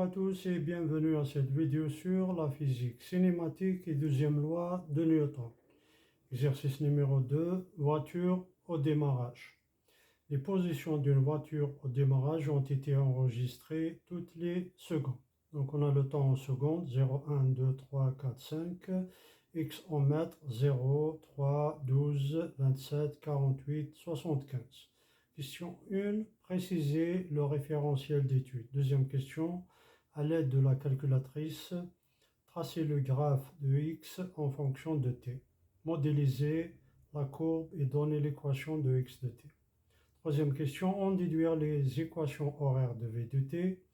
Bonjour à tous et bienvenue à cette vidéo sur la physique cinématique et deuxième loi de Newton. Exercice numéro 2, voiture au démarrage. Les positions d'une voiture au démarrage ont été enregistrées toutes les secondes. Donc on a le temps en secondes, 0, 1, 2, 3, 4, 5, x en mètres, 0, 3, 12, 27, 48, 75. Question 1, préciser le référentiel d'étude. Deuxième question, à l'aide de la calculatrice, tracer le graphe de x en fonction de t. Modéliser la courbe et donner l'équation de x de t. Troisième question, en déduire les équations horaires de v de t.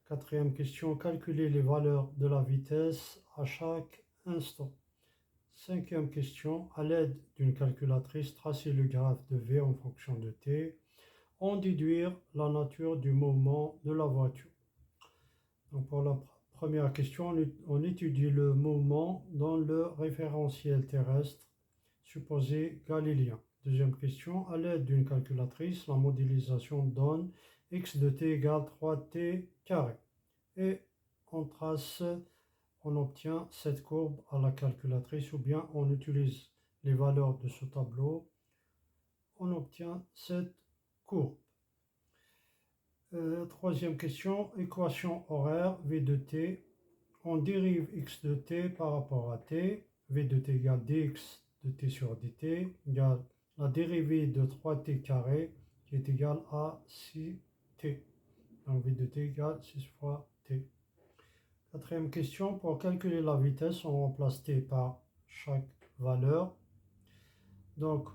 Quatrième question, calculer les valeurs de la vitesse à chaque instant. Cinquième question, à l'aide d'une calculatrice, tracer le graphe de v en fonction de t. En déduire la nature du mouvement de la voiture. Donc pour la première question, on étudie le mouvement dans le référentiel terrestre supposé galiléen. Deuxième question, à l'aide d'une calculatrice, la modélisation donne x de t égale 3t carré. Et on obtient cette courbe à la calculatrice ou bien on utilise les valeurs de ce tableau, on obtient cette courbe. Troisième question, équation horaire v de t. On dérive x de t par rapport à t. V de t égale dx de t sur dt égale la dérivée de 3t carré qui est égale à 6t. Donc v de t égale 6 fois t. Quatrième question, pour calculer la vitesse, on remplace t par chaque valeur. Donc,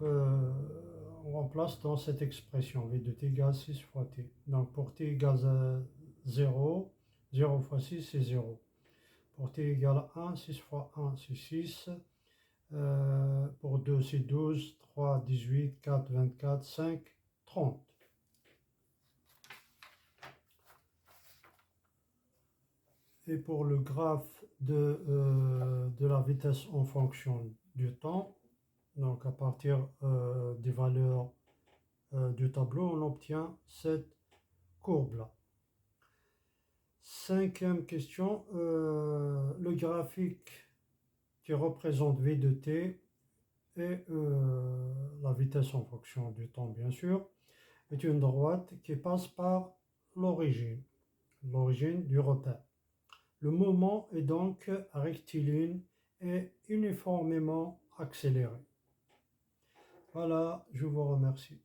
on remplace dans cette expression v de t égale 6 fois t. Donc, pour t égale 0, 0 fois 6, c'est 0. Pour t égale 1, 6 fois 1, c'est 6. Pour 2, c'est 12. 3, 18. 4, 24. 5, 30. Et pour le graphe de la vitesse en fonction du temps, donc à partir des valeurs du tableau, on obtient cette courbe-là. Cinquième question, le graphique qui représente v de t et la vitesse en fonction du temps, bien sûr, est une droite qui passe par l'origine du repère. Le mouvement est donc rectiligne et uniformément accéléré. Voilà, je vous remercie.